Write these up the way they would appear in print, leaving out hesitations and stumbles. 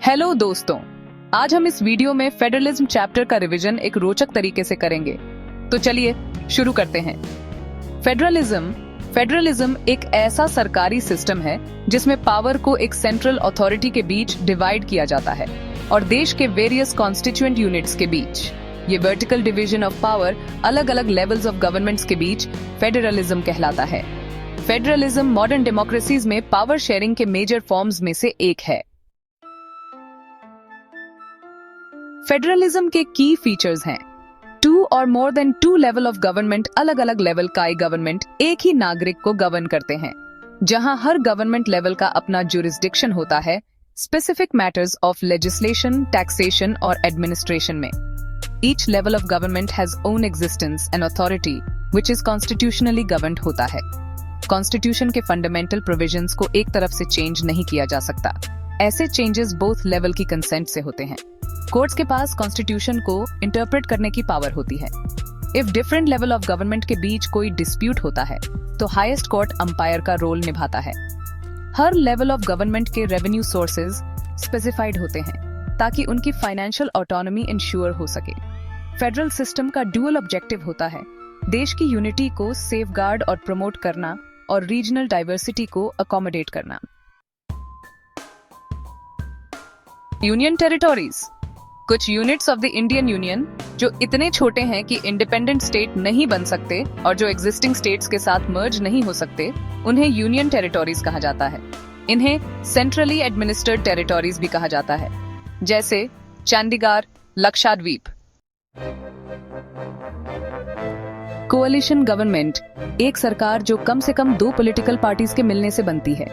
Hello दोस्तों, आज हम इस वीडियो में फेडरलिज्म चैप्टर का रिवीजन एक रोचक तरीके से करेंगे। तो चलिए शुरू करते हैं। फेडरलिज्म एक ऐसा सरकारी सिस्टम है जिसमें पावर को एक सेंट्रल अथॉरिटी के बीच डिवाइड किया जाता है और देश के वेरियस कॉन्स्टिट्यूएंट यूनिट्स के बीच। ये वर्टिकल डिवीजन ऑफ पावर अलग अलग लेवल्स ऑफ गवर्नमेंट्स के बीच फेडरलिज्म कहलाता है। फेडरलिज्म मॉडर्न डेमोक्रेसीज में पावर शेयरिंग के मेजर फॉर्म्स में से एक है। फेडरलिज्म के की फीचर्स हैं 2 और more than 2 level of government. अलग अलग लेवल का गवर्नमेंट एक ही नागरिक को गवर्न करते हैं, जहां हर गवर्नमेंट लेवल का अपना जुरिस्डिक्शन होता है specific matters of legislation, taxation और एडमिनिस्ट्रेशन में। Each level of government has own existence and authority which is constitutionally governed होता है। कॉन्स्टिट्यूशन के फंडामेंटल प्रोविजंस को एक तरफ से चेंज नहीं किया जा सकता। ऐसे चेंजेस बोथ लेवल की कंसेंट से होते हैं। कोर्ट्स के पास कॉन्स्टिट्यूशन को इंटरप्रेट करने की पावर होती है। If different level of government के बीच कोई डिस्प्यूट होता है तो हाईएस्ट कोर्ट अंपायर का रोल निभाता है। हर लेवल ऑफ गवर्नमेंट के रेवेन्यू सोर्सेज स्पेसिफाइड होते हैं ताकि उनकी फाइनेंशियल ऑटोनॉमी इंश्योर हो सके। फेडरल सिस्टम का ड्यूअल ऑब्जेक्टिव होता है देश की यूनिटी को सेफगार्ड और प्रमोट करना और रीजनल डाइवर्सिटी को अकोमोडेट करना। यूनियन टेरिटोरीज, कुछ units of the Indian union जो इतने छोटे हैं कि इंडिपेंडेंट स्टेट नहीं बन सकते और जो एग्जिस्टिंग स्टेट्स के साथ मर्ज नहीं हो सकते, उन्हें यूनियन टेरिटोरीज कहा जाता है। इन्हें सेंट्रली एडमिनिस्टर्ड टेरिटोरीज भी कहा जाता है, जैसे चंडीगढ़, लक्षद्वीप। कोalition गवर्नमेंट एक सरकार जो कम से कम 2 पॉलिटिकल पार्टीज के मिलने से बनती है।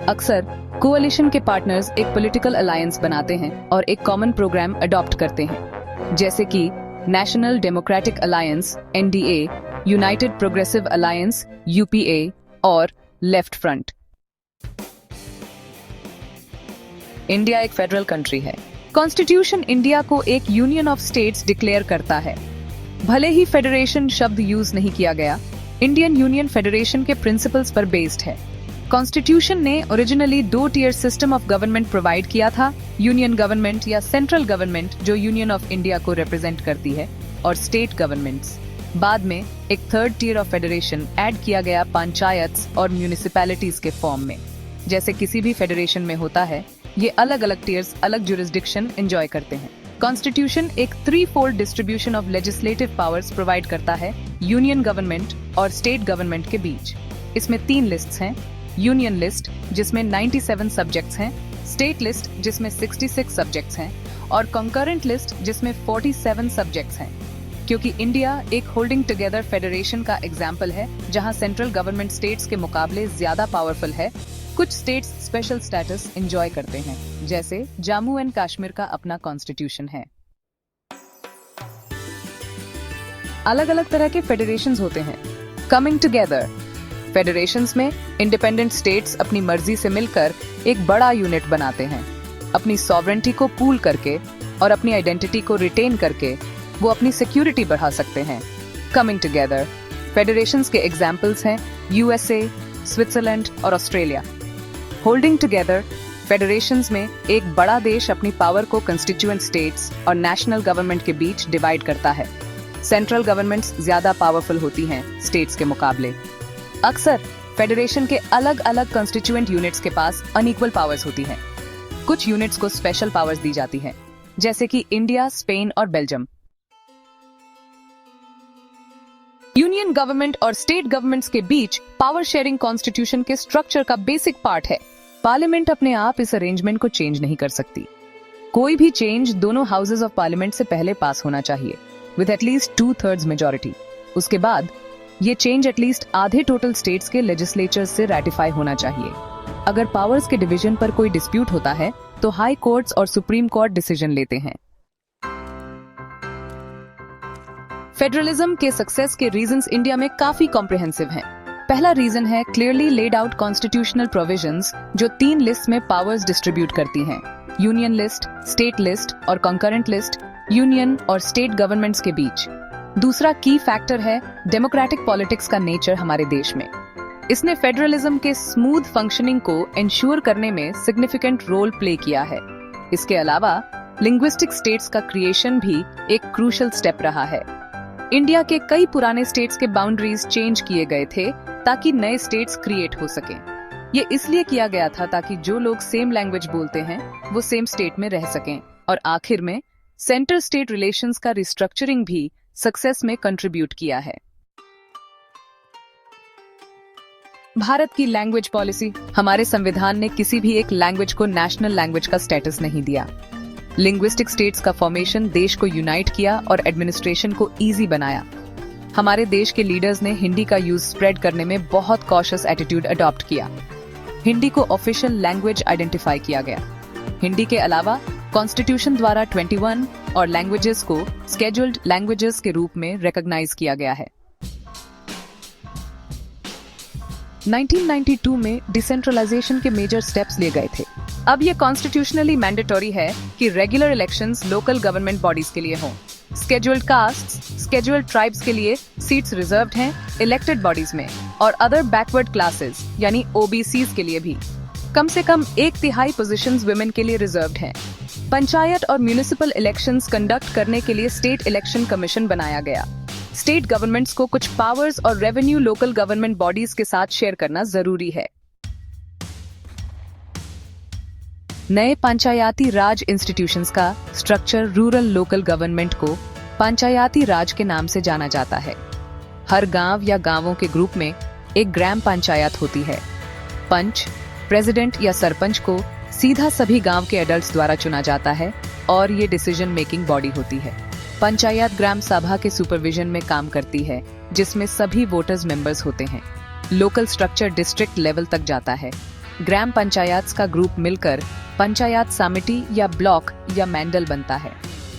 अक्सर कोalition के पार्टनर्स एक पॉलिटिकल अलायंस बनाते हैं और एक कॉमन प्रोग्राम अडॉप्ट करते हैं, जैसे कि national democratic alliance (NDA), United progressive alliance (UPA) और लेफ्ट फ्रंट। इंडिया एक फेडरल कंट्री है। कॉन्स्टिट्यूशन इंडिया को एक यूनियन ऑफ स्टेट्स डिक्लेयर करता है। भले ही फेडरेशन शब्द यूज नहीं किया गया, इंडियन यूनियन फेडरेशन के प्रिंसिपल्स पर बेस्ड है। कॉन्स्टिट्यूशन ने originally 2 tier system of government provide किया था, यूनियन गवर्नमेंट या सेंट्रल गवर्नमेंट जो यूनियन ऑफ इंडिया को रिप्रेजेंट करती है, और स्टेट गवर्नमेंट्स। बाद में एक 3rd tier of federation add किया गया पंचायत्स और म्यूनिसिपैलिटीज के फॉर्म में। जैसे किसी भी फेडरेशन में होता है, ये अलग अलग टियर्स अलग जुरिस्डिक्शन एंजॉय करते हैं। कॉन्स्टिट्यूशन एक 3-fold distribution of legislative powers provide करता है यूनियन गवर्नमेंट और स्टेट गवर्नमेंट के बीच। इसमें 3 लिस्ट्स हैं, यूनियन लिस्ट जिसमें 97 सब्जेक्ट्स हैं, स्टेट लिस्ट जिसमें 66 सब्जेक्ट्स हैं और कंकरेंट लिस्ट जिसमें 47 सब्जेक्ट्स हैं। क्योंकि इंडिया एक होल्डिंग टुगेदर फेडरेशन का एग्जाम्पल है जहां सेंट्रल गवर्नमेंट स्टेट्स के मुकाबले ज्यादा पावरफुल है, कुछ स्टेट्स स्पेशल स्टेटस एंजॉय करते हैं, जैसे जम्मू एंड कश्मीर का अपना कॉन्स्टिट्यूशन है। अलग अलग तरह के फेडरेशंस होते हैं। कमिंग टुगेदर फेडरेशंस में इंडिपेंडेंट स्टेट्स अपनी मर्जी से मिलकर एक बड़ा यूनिट बनाते हैं। अपनी सॉवरेंटी को पूल करके और अपनी आइडेंटिटी को रिटेन करके वो अपनी सिक्योरिटी बढ़ा सकते हैं। कमिंग टुगेदर फेडरेशंस के एग्जाम्पल्स हैं USA, स्विट्जरलैंड और ऑस्ट्रेलिया। होल्डिंग टुगेदर फेडरेशंस में एक बड़ा देश अपनी पावर को कंस्टिट्यूएंट स्टेट्स और नेशनल गवर्नमेंट के बीच डिवाइड करता है। सेंट्रल गवर्नमेंट्स ज्यादा पावरफुल होती हैं स्टेट्स के मुकाबले। अक्सर फेडरेशन के अलग अलग कंस्टिट्यूएंट यूनिट्स के पास अनइक्वल पावर्स होती हैं। कुछ यूनिट्स को स्पेशल पावर्स दी जाती हैं, जैसे कि इंडिया, स्पेन और बेल्जियम। यूनियन गवर्नमेंट और स्टेट गवर्नमेंट्स के बीच पावर शेयरिंग कॉन्स्टिट्यूशन के स्ट्रक्चर का बेसिक पार्ट है। पार्लियामेंट अपने आप इस अरेंजमेंट को चेंज नहीं कर सकती। कोई भी चेंज दोनों हाउसेज ऑफ पार्लियामेंट से पहले पास होना चाहिए विद एटलीस्ट 2/3 मेजॉरिटी। उसके बाद ये चेंज एटलीस्ट आधे टोटल स्टेट्स के लेजिस्लेचर से रैटिफाई होना चाहिए। अगर पावर्स के डिवीजन पर कोई डिस्प्यूट होता है तो हाई कोर्ट्स और सुप्रीम कोर्ट डिसीजन लेते हैं। फेडरलिज्म के सक्सेस के रीजंस इंडिया में काफी कॉम्प्रिहेंसिव हैं। पहला रीजन है clearly laid out constitutional provisions जो 3 लिस्ट में पावर्स डिस्ट्रीब्यूट करती हैं, यूनियन लिस्ट, स्टेट लिस्ट और कंकरेंट लिस्ट, यूनियन और स्टेट गवर्नमेंट्स के बीच। दूसरा की फैक्टर है डेमोक्रेटिक पॉलिटिक्स का नेचर हमारे देश में। इसने फेडरलिज्म के स्मूथ फंक्शनिंग को इंश्योर करने में सिग्निफिकेंट रोल प्ले किया है। इसके अलावा लिंग्विस्टिक स्टेट्स का क्रिएशन भी एक क्रूशल स्टेप रहा है। इंडिया के कई पुराने स्टेट्स के बाउंड्रीज चेंज किए गए थे ताकि नए स्टेट्स क्रिएट हो सकें। ये इसलिए किया गया था ताकि जो लोग सेम लैंग्वेज बोलते हैं वो सेम स्टेट में रह सकें। और आखिर में सेंटर स्टेट रिलेशंस का रिस्ट्रक्चरिंग भी सक्सेस में कंट्रीब्यूट किया है। भारत की लैंग्वेज पॉलिसी। हमारे संविधान ने किसी भी एक लैंग्वेज को नेशनल लैंग्वेज का स्टेटस नहीं दिया। लिंग्विस्टिक स्टेट्स का फॉर्मेशन देश को यूनाइट किया और एडमिनिस्ट्रेशन को इजी बनाया। हमारे देश के लीडर्स ने हिंदी का यूज स्प्रेड करने में बहुत कॉशियस एटीट्यूड अडॉप्ट किया। हिंदी को ऑफिशियल लैंग्वेज आइडेंटिफाई किया गया। हिंदी के अलावा कॉन्स्टिट्यूशन द्वारा 21 और लैंग्वेजेस को स्केड्यूल्ड लैंग्वेजेस के रूप में रिकॉग्नाइज किया गया है। 1992 में डिसेंट्रलाइजेशन के मेजर स्टेप्स लिए गए थे। अब ये कॉन्स्टिट्यूशनली मैंडेटरी है कि regular elections local government bodies के लिए हों। स्केड्यूल्ड कास्ट्स, स्केड्यूल्ड ट्राइब्स के लिए सीट्स रिजर्व्ड हैं इलेक्टेड बॉडीज में, और अदर बैकवर्ड क्लासेस यानी ओबीसीज के लिए भी कम से कम 1/3 पोजीशंस वुमेन के लिए रिजर्व्ड हैं। पंचायत और म्युनिसिपल इलेक्शंस कंडक्ट करने के लिए स्टेट इलेक्शन कमीशन बनाया गया। स्टेट गवर्नमेंट्स को कुछ पावर्स और रेवेन्यू लोकल गवर्नमेंट बॉडीज के साथ शेयर करना जरूरी है। नए पंचायती राज इंस्टीट्यूशंस का स्ट्रक्चर रूरल लोकल गवर्नमेंट को पंचायती राज के नाम से जाना जाता है। हर गांव या गांवों के ग्रुप में एक ग्राम पंचायत होती है। पंच, प्रेसिडेंट या सरपंच को सीधा सभी गांव के एडल्ट्स द्वारा चुना जाता है और ये डिसीजन मेकिंग बॉडी होती है। पंचायत ग्राम सभा के सुपरविजन में काम करती है जिसमें सभी वोटर्स मेंबर्स होते हैं। लोकल स्ट्रक्चर डिस्ट्रिक्ट लेवल तक जाता है। ग्राम पंचायत का ग्रुप मिलकर पंचायत समिति या ब्लॉक या मंडल बनता है।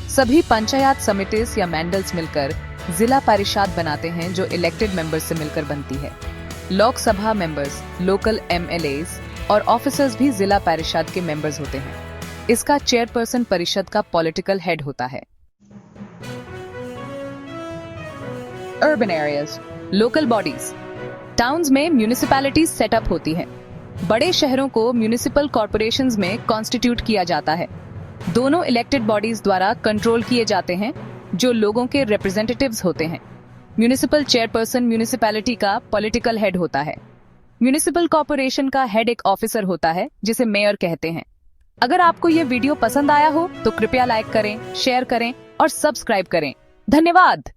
सभी पंचायत समितिस या मंडल्स मिलकर जिला परिषद बनाते हैं जो इलेक्टेड मेंबर्स से मिलकर बनती है। लोकसभा मेंबर्स, लोकल एमएलएज और ऑफिसर्स भी जिला परिषद के मेंबर्स होते हैं। इसका चेयरपर्सन परिषद का पॉलिटिकल हेड होता है। Urban areas, local bodies. Towns में म्यूनिसिपैलिटीज सेटअप होती हैं। बड़े शहरों को म्यूनिसिपल कॉर्पोरेशंस में कॉन्स्टिट्यूट किया जाता है। दोनों इलेक्टेड बॉडीज द्वारा कंट्रोल किए जाते हैं जो लोगों के रिप्रेजेंटेटिव्स होते हैं। म्यूनिसिपल चेयरपर्सन म्यूनिसिपैलिटी का पॉलिटिकल हेड होता है। म्यूनिसिपल कॉर्पोरेशन का हेड एक ऑफिसर होता है जिसे मेयर कहते हैं। अगर आपको ये वीडियो पसंद आया हो तो कृपया लाइक करें, शेयर करें और सब्सक्राइब करें। धन्यवाद।